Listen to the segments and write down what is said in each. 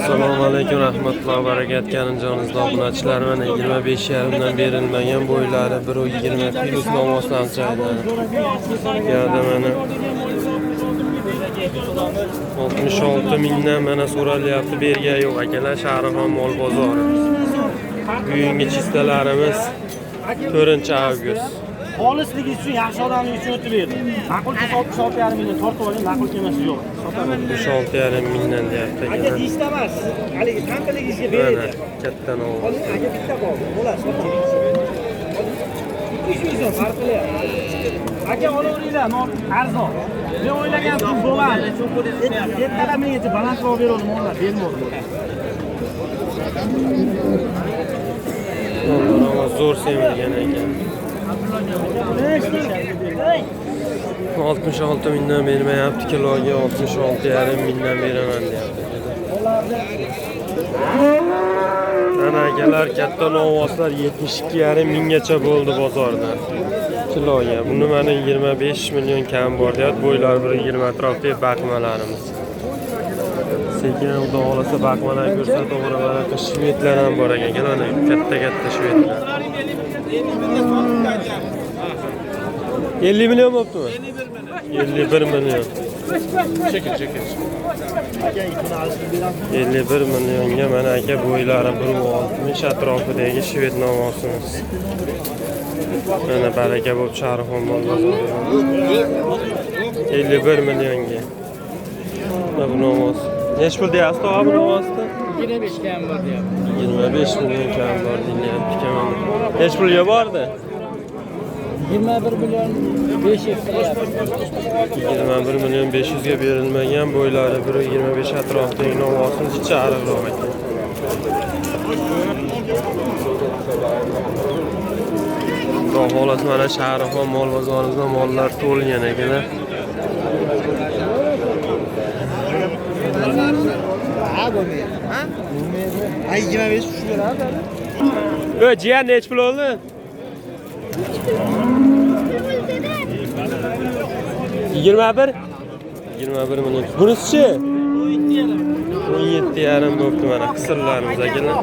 Assalomu alaykum, rahmatullohi va barakatuh. Joningiz obunachilar, mana 25,5 dan berilmagan bo'ylari 1.20 plus nomosdan chaynadi. Yo'da mana 66 mingdan mana so'ralyapti, berga yo'q akalar. Shahrixon mol bozori. Bugungi chistalarimiz 4-avgust. Xolisligi uchun yaxshi odamning uchun o'tib berdi. Ma'qul kelsa 66,5 million tortib oling, ma'qul kelmasa yo'q. 66,5 mingdan deyapti Aka akalar. dishda emas. Haligi qanchaligingizga beradi? Katta nomus. Oling, aka bitta qoldi. Bo'ladi. 200 million farq qilyapti. Aka olaveringlar, arzon. Men o'ylagandim bo'ladi. Ertalab menga balandroq beradim, onlar bermadim. Zo'r semirgan ekan. 66 mingdan bermayapti, kiloga 66,5 mingdan beraman deyapti. Ana akalar, katta novvoslar 72,5 minggacha bo'ldi bozorda. Kiloga. Buni mana 25 million kam bor deyapti. Bo'ylar 1.20 atrofida baqmalarimiz. Sekin xudo xolasa baqmalar ko'rsatib, mana shvedlar ham bor ekan. Ana katta shvedlar. 50 million bo'ptimi? 51 million. Chekil. 51 millionga mana aka bo'ylari 1.60 atrofidagi shved nomosimiz. Mana baraka bo'lib Shahrixon mol bozori. 51 millionga. Bu nomos. Nech pul deyapsiz bu nomosda? 25 kam bor deyapti. 25 million kam bor deyapti kamon. Nech pulga bordi? 21 million 500 qilyapti. 21 million 500 ga berilmagan, bo'ylari 1.25 atrofidagi nomosimiz ichi ariqroq ekan. Xudo xolasa mana Shahrixon mol bozorimizda mollar to'lgan ekanlar. Ay 25 tushib beradi. Jiyan nech pul oldi? 21 million. Bunisi-chi? 17,5 bo'pti mana qisirlarimiz akalar.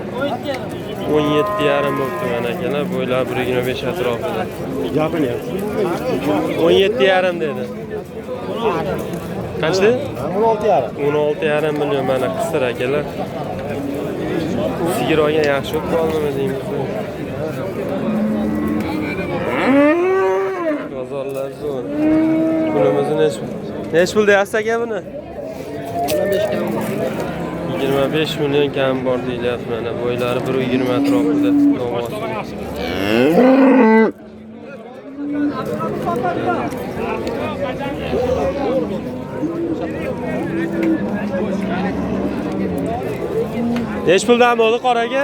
17,5 bo'pti mana akalar. Bo'ylar 1.25 atrofida. Gapiryapti. 17,5 dedi. Qancha? 16,5. 16,5 million mana qisir akalar. Sigir olgan yaxshi bo'lib qolmadimi deymiz. Bozorlar zo'r. Bunimizni nech pul deyapsiz aka buni? 25 million kam bor deyilyapti mana. Bo'ylari 1.20 atrofida nomos. Nech puldan bo'ldi qoraga?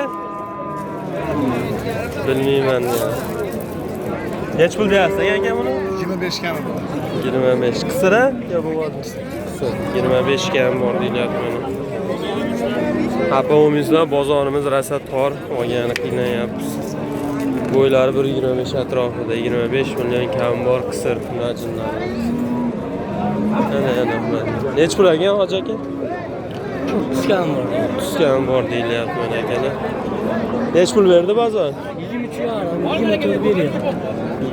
Bilmayman ya. Nech pul deyapsiz aka buni? 25 kam bor. 25. Qisira? Yo bu qisir. 25 kam bor deyilyapti mana. Apamizlar bozorimiz rosa tor, olgani qiynayapmiz. Bo'ylari 1.25 atrofida, 25 million kam bor qisir najinlarimiz. Ana. Nech pul ekan hoji aka? Tuskan bor. Tuskan bor deyilyapti mana akalar. Nech pul berdi bozor? 23,5 beryapti.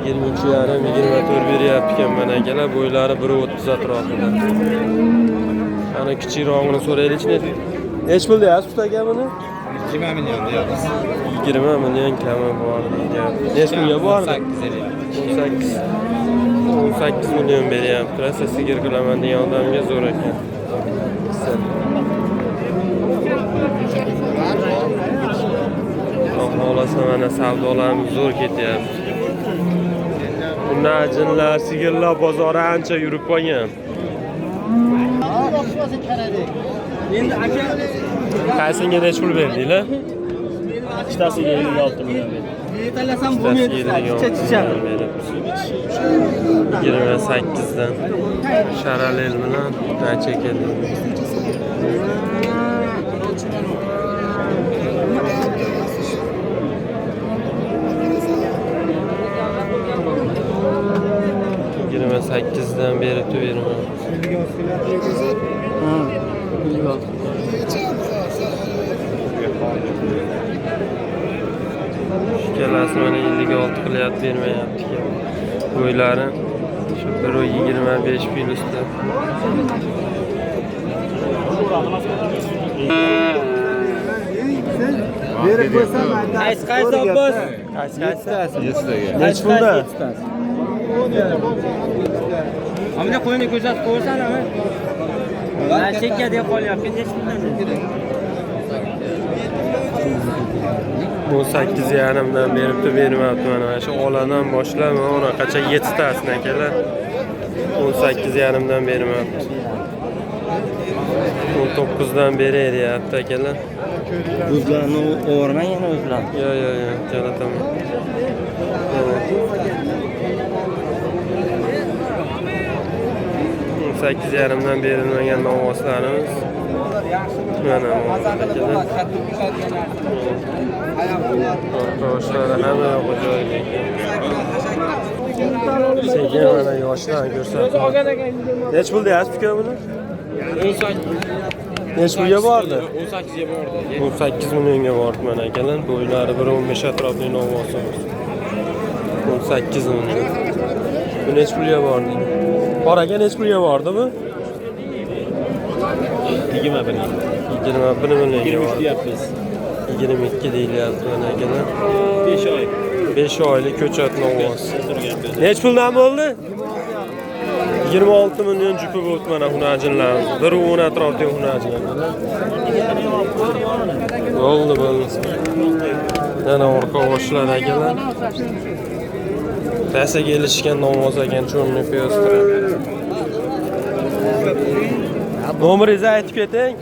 23,5 beryapti ekan mana akalar. Bo'ylari 1.30 atrofida. Ana kichikroqini so'raylikchi. Nech pul deyapsiz aka buni? 20 million deyapmiz. 20 million kami bor deyapti. Nech pulga bordi? 18 million beryapti. Rosa sigir qilaman degan odamga zo'r ekan. Xolasa mana savdolarimiz zo'r ketyapti. Bundan ajinlar, sigirlar bozori ancha yurib qolgan. Endi aka Qaysiga nech pul berdinglar? ikkitasiga 56 million berdi. Yetallasam bo'lmaydi. 28 dan Sharalel bilan ancha keldi. Yirmi 8'den beri tüverim. Ovası mana 56 qilyapti, bermayapti ekan. Bo'ylari shu 1.25 plyusda. Berib qo'ysam Qaysi obbos? Nech pulda? Amina qo'yini ko'rsatib qo'ysan ama. Mana chekka deb qolyapti. Nech puldan? 18,5dan beribdi, bermayapti mana shu oladan boshlab unaqacha 7 tasini akalar. 18,5dan bermayapti. 19dan beray deyapti akalar. O'zlarini o'g'irmang yana o'zlar. Yo, jo'nataman. 18,5dan berilmagan novvoslarimiz. Mana akalar. Toshlar hamma yoqda joyida ekan. Sekin mana yoshlar ko'rsatdi. Nech pul deyapsiz uka buni? 18. Nech pulga bordi? 18 ga bordi. 18 millionga bordi mana akalar. Bo'ylari 1.15 atrofli novvosimiz. 18 million. Bu nech pulga bordi? Qoraga nech pulga bordi bu? 21 millionga. 23 deyapmiz. 22 deyilyapti mana akalar. 5 oy. 5 oylik ko'chat novvos. Nech puldan bo'ldi? 26 million jupi bo'ldi mana hunajinlarimiz. 1.10 atrofida hunajinlar. Bo'ldi. Yana orqa boshlar akalar. Tasa kelishgan novvos ekan, cho'mni piyostra. Nomeringizni aytib keting.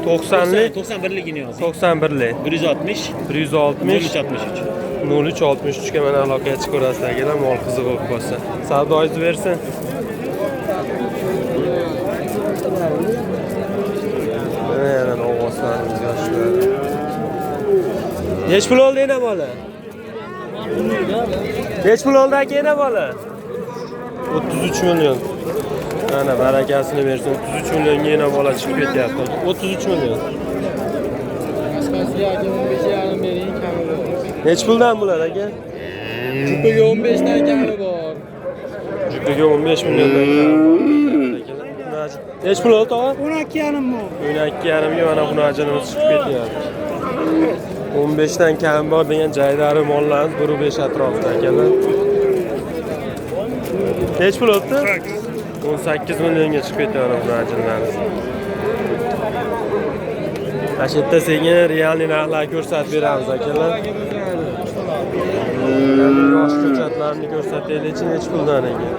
90lik 91ligini yoz. 91lik 160 160 63. 0363 ga mana aloqa chiqarasiz akalar, mol qiziq bo'lib qolsa. Savdoyingizni bersin. Mana novvoslarimiz yoshlar. Nech pul oldi yana bola? Nech pul oldi aka yana bola? 33 million. Mana barakasini bersin. 33 millionga yana bola chiqib ketyapti. 33 million. Nech puldan bular aka? Jupiga 15 dan kami bor. Jupiga 15 milliondan kami. Nech pul oldi tog'a? 12,5 ming. 12,5 ga mana hunajinimiz chiqib ketyapti. 15 dan kam bor degan joydari mollarimiz 1.5 atrofida akalar. Nech pul oldi? 18 millionga chiqib ketyapti hunajinlarimiz. Ashitda sekin realniy narxlar ko'rsatib beramiz akalar. Yosh ko'chatlarni ko'rsataylik, nech puldan ekan?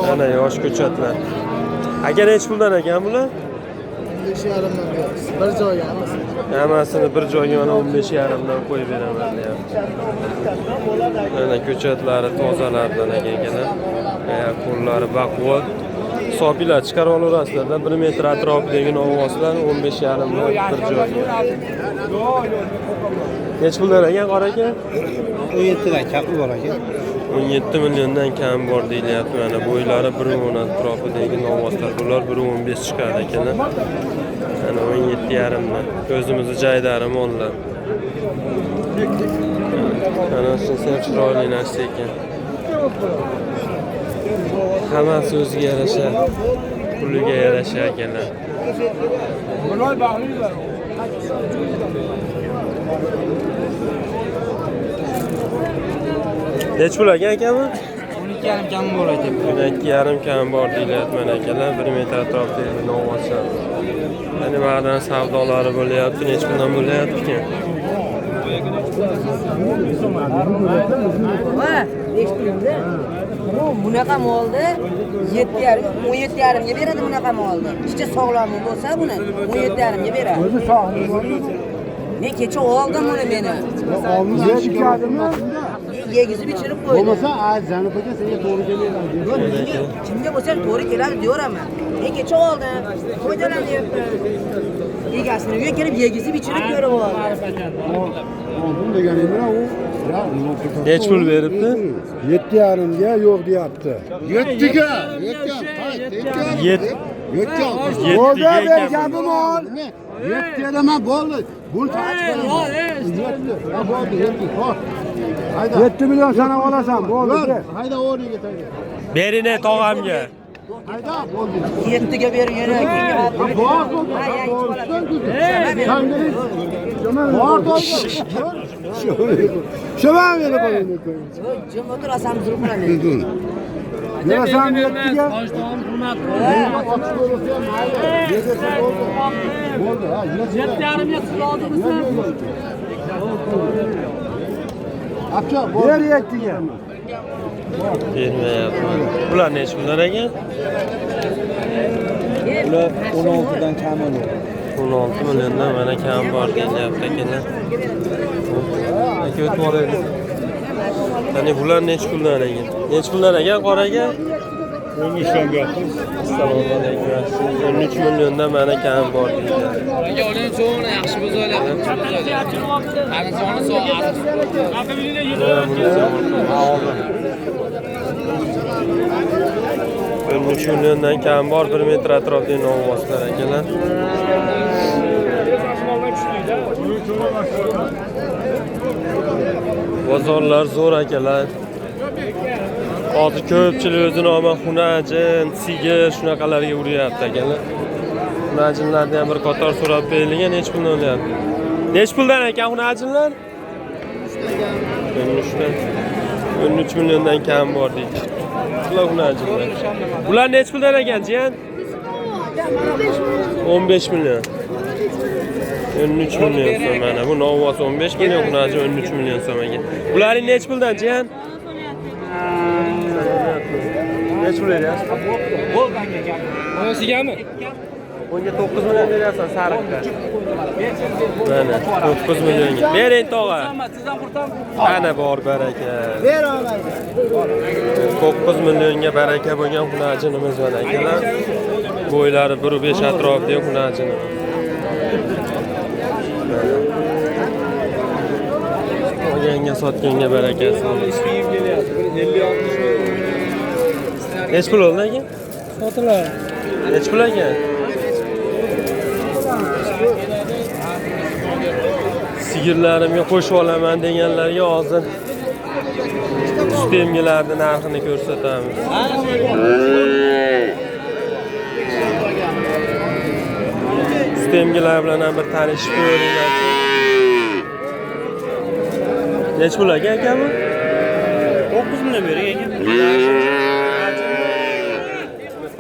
Mana yosh ko'chatlar. Aka nech puldan ekan bular? 15,5 bir joyga hammasi. Hammasini bir joyga mana 15,5dan qo'yib beraman deyapti. Mana ko'chatlari tozalardan akalar. Qo'llari baquvvat. Hisoblar chiqarib olasizlar. 1 metr atrofidagi novvoslar 15,5dan bir joyga. Nech puldan ekan qora aka? 17 dan kapi bor ekan. 17 milliondan kam bor deyilyapti. Mana bo'ylari 1.10 atrofidagi novvoslar. Bular 1.15 chiqadi ekanlar. Mana 17,5dan. O'zimizni joydari mollar. Mana shuncha chiroyli narsa ekan. Hammasi o'ziga yarasha, puliga yarasha ekanlar. Nech pul ekan akami? 12,5 kami bor ekan. 12,5 kam bor deyilyapti mana akalar. 1 metr atrofidagi novvoslar. Mana ba'dan savdolari bo'lyapti. Nech puldan bo'lyapti ekan? Ha, eshitdingizmi? Bunaqa molni 7,5 17,5 ga beradi bunaqa molni. Ichi sog'lom bo'lsa buni 17,5 ga beradi. O'zi sog'lom. Men kecha oldim buni meni. Yetishadimi? Yegizib ichirib qo'ydim. Bo'lmasa, Zanib aka senga to'g'ri keladi. Kimga bo'lsa to'g'ri keladi deyveraman. Men kecha oldim. Foydalan deyapti. Egasini uyga kelib yegizib ichirib ko'rib oldi. Oldim deganingda u Nech pul beribdi? 7,5 ga yo'q deyapti. 7 ga. 7 Oldi bergan bu mol. Yetti edemem bo'ldi. Bunu aç koyamam. Yetti. Ya bo'ldi, yetti. Bak. Hayda. 7 milyon sana olasan bo'ldi. Hayda o'rniga getir. Berine tog'amga. Hayda bo'ldi. 7 ga bering yana. Bor bo'ldi. Bor bo'ldi. Şöyle böyle koyun. Jim o'tirasan zurb qilaman. Yarasan 7 ga. Bo'ldi. Ha, 7,5 siz oldingizmi? Akça bo'ldi. Ber 7 ga. Bermayapman. Bular necha puldan ekan? Ular 16 dan kam oluyor. 16 milliondan mana kam bor deyapti ekanlar. Aka o'tib boraylik. Ya'ni bular necha puldan ekan? Necha puldan ekan qoraga? 13 dan gapmiz. Assalomu alaykum. 13 milliondan mana kam bor deydi. Aka uning cho'g'ini yaxshi bo'zoylar. Arzoni so'rarsiz. Ha, oldim. 13 milliondan kam bor 1 metr atrofida novvoslar ekanlar. Bozorlar zo'r akalar. Hozir ko'pchilik o'zini olman xunajin, sigir shunaqalarga uryapti akalar. Xunajinlarni ham bir qator so'rab berilgan, nech puldan olyapti? Nech puldan ekan xunajinlar? 13 milliondan kam bor deydi. Bular xunajinlar. Bular nech puldan ekan, jiyan? 15 million. 13 million so'm mana. Bu novvos 15 million, xunajin 13 million so'm ekan. Bularning nech puldan, jiyan? Nech pul beryapsiz? Sigami? Bunga 9 million beryapsan sariqqa. Mana 9 millionga. Bering tog'a. Ana bor baraka. Ber olmaydi. 9 millionga baraka bo'lgan xunajinimiz mana akalar. Bo'ylari 1.5 atrofida xunajini. Olganga sotganga barakasi. Nech pul oldi aka? Sotilar. Nech pul aka? Sigirlarimga qo'shib olaman deganlarga hozir sistemgalarni narxini ko'rsatamiz. Sistemgalar bilan ham bir tanishib ko'ringlar. Nech pul aka bu? 9 million bering aka.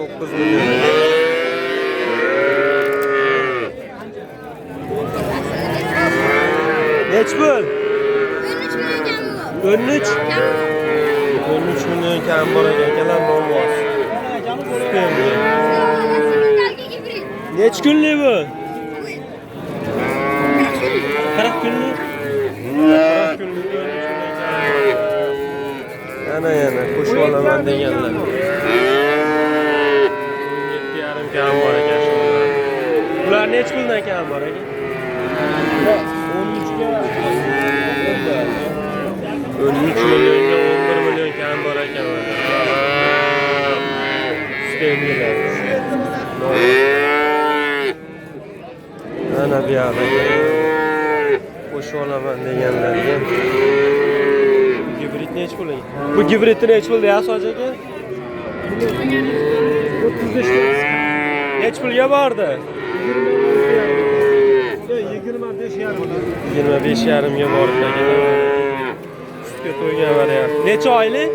9 million. Nech pul? 13 million kam bor ekan akalar, novvos. Nech kunlik bu? 40 kunlik. 40 kunlik. Yana qo'shib olaman deganlar. 7,5 kam bor ekan shundan. Bular nech puldan kam bor ekan? 13 millionga 11 million kam bor ekan. Sistemlar. Ana bu yoqda qo'shib olaman deganlarga. Gibrid nech pul? Bu gibridni nech pul deyapsiz aka? 35. Nech pulga bordi? 25,5 ga bordi akalar. Sutga to'ygan variant. Necha oylik?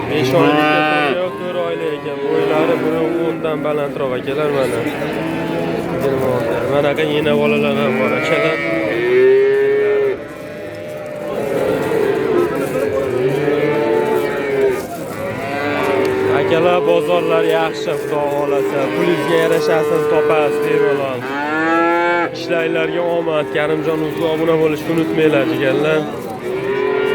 5 oylikka yo'q, 4 oylik ekan. Bo'ylari 1.10 dan balandroq akalar mana. Mana aka yena bolalar ham bor akalar. Akalar bozorlar yaxshi, xudo xolasa. Pulingizga yarashasin, topasiz bemalol. Ishlaylarga omad. Karimjon Uzga obuna bo'lishni unutmanglar, jigarlar.